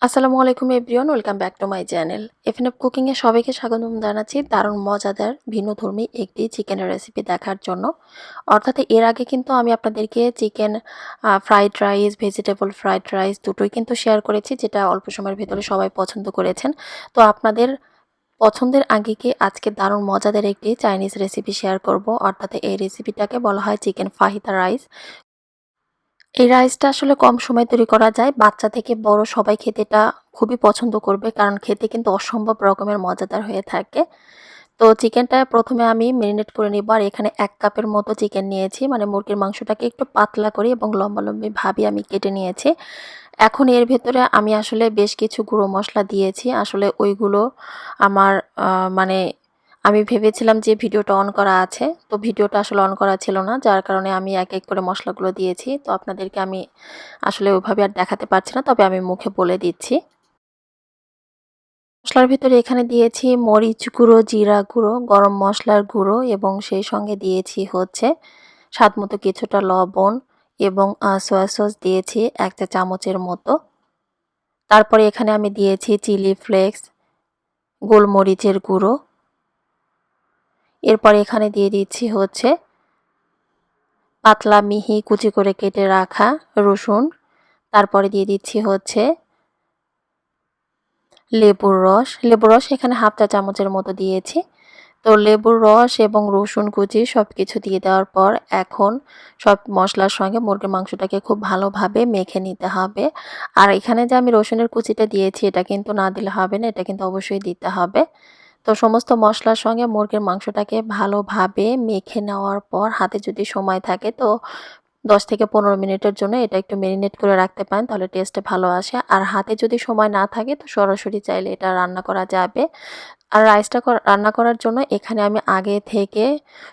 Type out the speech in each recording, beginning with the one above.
আসসালামুআলাইকুম everyone, welcome back to my channel. FNF cooking এ সবাইকে স্বাগতম জানাচ্ছি দারুণ মজাদার ভিন্নধর্মী একটি চিকেনের রেসিপি দেখার জন্য। অর্থাৎ এর আগে কিন্তু আমি আপনাদেরকে chicken fried rice, vegetable fried rice দুটোই কিন্তু শেয়ার করেছি, যেটা অল্প সময়ের ভেতরে সবাই পছন্দ করেছেন। তো আপনাদের পছন্দের আঙ্গিকে আজকে দারুণ মজাদার একটি চাইনিজ রেসিপি শেয়ার করব। অর্থাৎ এই রেসিপিটাকে বলা হয় চিকেন ফাহিতা রাইস। এই রাইসটা আসলে কম সময়ে তৈরি করা যায়। বাচ্চা থেকে বড় সবাই খেতে এটা খুবই পছন্দ করবে, কারণ খেতে কিন্তু অসম্ভব রকমের মজাদার হয়ে থাকে। তো চিকেনটা প্রথমে আমি মেরিনেট করে নিব। আর এখানে 1 কাপের মতো চিকেন নিয়েছি, মানে মুরগির মাংসটাকে একটু পাতলা করে এবং লম্বালম্বিভাবে আমি কেটে নিয়েছি। এখন এর ভেতরে আমি আসলে বেশ কিছু গুঁড়ো মশলা দিয়েছি। আসলে ওইগুলো আমার মানে আমি ভেবেছিলাম যে ভিডিওটা অন করা আছে, তো ভিডিওটা আসলে অন করা ছিল না, যার কারণে আমি এক এক করে মশলাগুলো দিয়েছি। তো আপনাদেরকে আমি আসলে ওইভাবে আর দেখাতে পারছি না, তবে আমি মুখে বলে দিচ্ছি। মশলার ভিতরে এখানে দিয়েছি মরিচ গুঁড়ো, জিরা গুঁড়ো, গরম মশলার গুঁড়ো এবং সেই সঙ্গে দিয়েছি হচ্ছে স্বাদমতো কিছুটা লবণ এবং সয়া সস দিয়েছি 1 চা চামচের মতো। তারপরে এখানে আমি দিয়েছি চিলি ফ্লেক্স, গোলমরিচের গুঁড়ো। এরপর এখানে দিয়ে দিচ্ছি হচ্ছে পাতলা মিহি কুচি করে কেটে রাখা রসুন। তারপরে দিয়ে দিচ্ছি হচ্ছে লেবুর রস এখানে 1/2 চা চামচের মতো দিয়েছি। তো লেবুর রস এবং রসুন কুচি সবকিছু দিয়ে দেওয়ার পর এখন সব মশলার সঙ্গে মুরগির মাংসটাকে খুব ভালোভাবে মেখে নিতে হবে। আর এখানে যে আমি রসুনের কুচিটা দিয়েছি, এটা কিন্তু না দিলে হবে না, এটা কিন্তু অবশ্যই দিতে হবে। তো সমস্ত মশলার সঙ্গে মুরগির মাংসটাকে ভালোভাবে মেখে নেওয়ার পর হাতে যদি সময় থাকে তো 10 থেকে 15 মিনিটের জন্য এটা একটু মেরিনেট করে রাখতে পারেন, তাহলে টেস্টে ভালো আসে। আর হাতে যদি সময় না থাকে তো সরাসরি চাইলে এটা রান্না করা যাবে। আর রাইসটা রান্না করার জন্য এখানে আমি আগে থেকে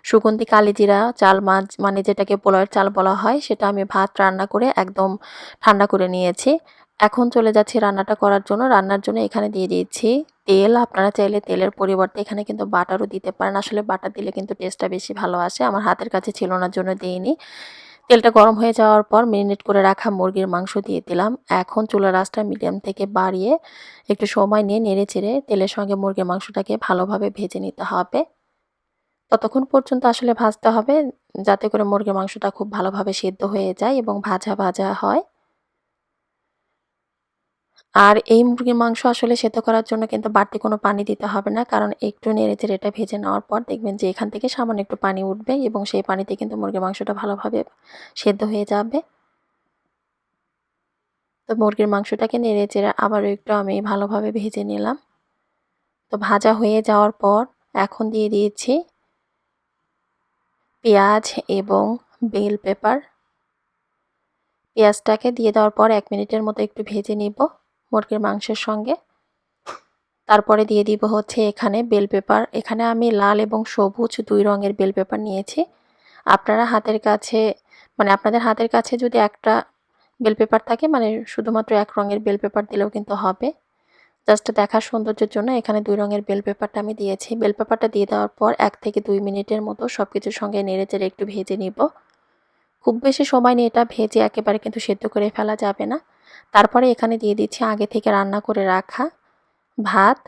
সুগন্ধি কালিজিরা চাল মানে যেটাকে পোলাওয়ের চাল বলা হয়, সেটা আমি ভাত রান্না করে একদম ঠান্ডা করে নিয়েছি। এখন চলে যাচ্ছি রান্নাটা করার জন্য। রান্নার জন্য এখানে দিয়ে দিচ্ছি তেল। আপনারা চাইলে তেলের পরিবর্তে এখানে কিন্তু বাটারও দিতে পারেন। আসলে বাটার দিলে কিন্তু টেস্টটা বেশি ভালো আসে। আমার হাতের কাছে ছিল না জন্য দিইনি। তেলটা গরম হয়ে যাওয়ার পর মেরিনেট করে রাখা মুরগির মাংস দিয়ে দিলাম। এখন চুলার আঁচটা মিডিয়াম থেকে বাড়িয়ে একটু সময় নিয়ে নেড়েচেড়ে তেলের সঙ্গে মুরগির মাংসটাকে ভালোভাবে ভেজে নিতে হবে। ততক্ষণ পর্যন্ত আসলে ভাজতে হবে যাতে করে মুরগির মাংসটা খুব ভালোভাবে সেদ্ধ হয়ে যায় এবং ভাজা ভাজা হয়। আর এই মুরগির মাংস আসলে সেদ্ধ করার জন্য কিন্তু বাড়তি কোনো পানি দিতে হবে না, কারণ একটু নেড়েচেড়ে এটা ভেজে নেওয়ার পর দেখবেন যে এখান থেকে সামান্য একটু পানি উঠবে এবং সেই পানিতে কিন্তু মুরগির মাংসটা ভালোভাবে সেদ্ধ হয়ে যাবে। তো মুরগির মাংসটাকে নেড়েচেড়ে আবারও একটু আমি ভালোভাবে ভেজে নিলাম। তো ভাজা হয়ে যাওয়ার পর এখন দিয়ে দিয়েছি পেঁয়াজ এবং বেল পেপার। পেঁয়াজটাকে দিয়ে দেওয়ার পর 1 মিনিটের মতো একটু ভেজে নিব মুরগির মাংসের সঙ্গে। তারপরে দিয়ে দিব হচ্ছে এখানে বেল পেপার। এখানে আমি লাল এবং সবুজ 2 রঙের বেল পেপার নিয়েছি। আপনারা হাতের কাছে আপনাদের হাতের কাছে যদি একটা বেল পেপার থাকে, মানে শুধুমাত্র 1 রঙের বেল পেপার দিলেও কিন্তু হবে। জাস্ট দেখার সৌন্দর্যের জন্য এখানে 2 রঙের বেল পেপারটা আমি দিয়েছি। বেল পেপারটা দিয়ে দেওয়ার পর 1 থেকে 2 মিনিটের মতো সবকিছুর সঙ্গে নেড়েচেড়ে একটু ভেজে নিব। খুব বেশি সময় নিয়ে এটা ভেজে একেবারে কিন্তু সেদ্ধ করে ফেলা যাবে না। তারপরে এখানে দিয়ে দিচ্ছি আগে থেকে রান্না করে রাখা ভাত।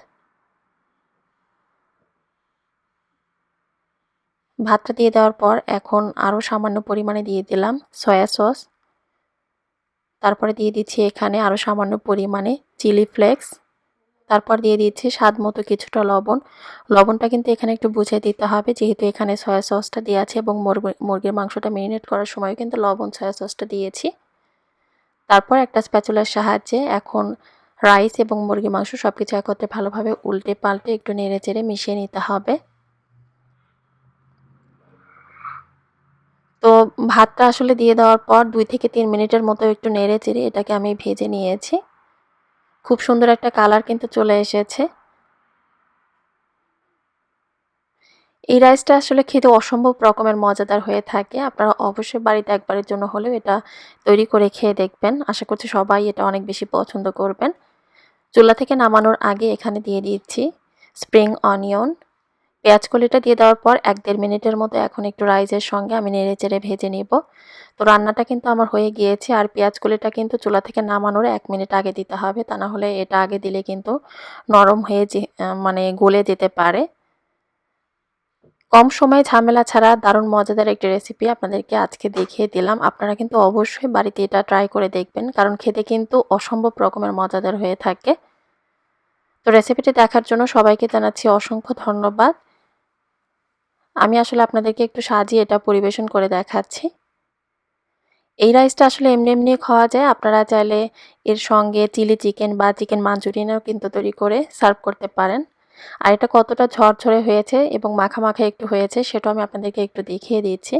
ভাতটা দিয়ে দেওয়ার পর এখন আরও সামান্য পরিমাণে দিয়ে দিলাম সয়া সস। তারপরে দিয়ে দিচ্ছি এখানে আরও সামান্য পরিমাণে চিলি ফ্লেক্স। তারপর দিয়ে দিচ্ছি স্বাদমতো কিছুটা লবণ। লবণটা কিন্তু এখানে একটু বুঝে দিতে হবে, যেহেতু এখানে সয়া সসটা দেওয়া আছে এবং মুরগির মাংসটা মেরিনেট করার সময়ও কিন্তু লবণ সয়া সসটা দিয়েছি। তারপর একটা স্প্যাচুলার সাহায্যে এখন রাইস এবং মুরগির মাংস সবকিছু একত্রে ভালোভাবে উল্টে পাল্টে একটু নেড়েচেড়ে মিশিয়ে নিতে হবে। তো ভাতটা আসলে দিয়ে দেওয়ার পর 2 থেকে 3 মিনিটের মতো একটু নেড়েচেড়ে এটাকে আমি ভেজে নিয়েছি। খুব সুন্দর একটা কালার কিন্তু চলে এসেছে। এই রাইসটা আসলে খেতে অসম্ভব রকমের মজাদার হয়ে থাকে। আপনারা অবশ্যই বাড়িতে একবারের জন্য হলেও এটা তৈরি করে খেয়ে দেখবেন। আশা করছি সবাই এটা অনেক বেশি পছন্দ করবেন। চুলা থেকে নামানোর আগে এখানে দিয়ে দিচ্ছি স্প্রিং অনিয়ন, পেঁয়াজ কলিটা দিয়ে দেওয়ার পর 1-1.5 মিনিটের মতো এখন একটু রাইসের সঙ্গে আমি নেড়েচেড়ে ভেজে নিব। তো রান্নাটা কিন্তু আমার হয়ে গিয়েছে। আর পেঁয়াজ কলিটা কিন্তু চুলা থেকে নামানোর 1 মিনিট আগে দিতে হবে, তা না হলে এটা আগে দিলে কিন্তু নরম হয়ে মানে গলে যেতে পারে। কম সময়ে ঝামেলা ছাড়া দারুণ মজাদার একটি রেসিপি আপনাদেরকে আজকে দেখিয়ে দিলাম। আপনারা কিন্তু অবশ্যই বাড়িতে এটা ট্রাই করে দেখবেন, কারণ খেতে কিন্তু অসম্ভব রকমের মজাদার হয়ে থাকে। তো রেসিপিটি দেখার জন্য সবাইকে জানাচ্ছি অসংখ্য ধন্যবাদ। আমি আসলে আপনাদেরকে একটু সাজিয়ে এটা পরিবেশন করে দেখাচ্ছি। এই রাইসটা আসলে এমনি এমনি খাওয়া যায়, আপনারা চাইলে এর সঙ্গে চিলি চিকেন বা চিকেন মাঞ্চুরিয়ানও কিন্তু তৈরি করে সার্ভ করতে পারেন। আর এটা কতটা ঝরঝরে হয়েছে এবং মাখা মাখা একটু হয়েছে সেটাও আমি আপনাদেরকে একটু দেখিয়ে দিচ্ছি।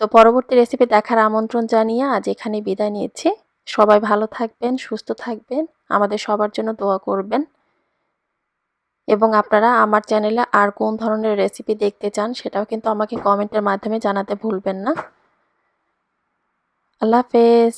তো পরবর্তী রেসিপি দেখার আমন্ত্রণ জানিয়ে আজ এখানেই বিদায় নিচ্ছি। সবাই ভালো থাকবেন, সুস্থ থাকবেন, আমাদের সবার জন্য দোয়া করবেন। এবং আপনারা আমার চ্যানেলে আর কোন ধরনের রেসিপি দেখতে চান সেটাও কিন্তু আমাকে কমেন্টের মাধ্যমে জানাতে ভুলবেন না। আল্লাহ হাফেজ।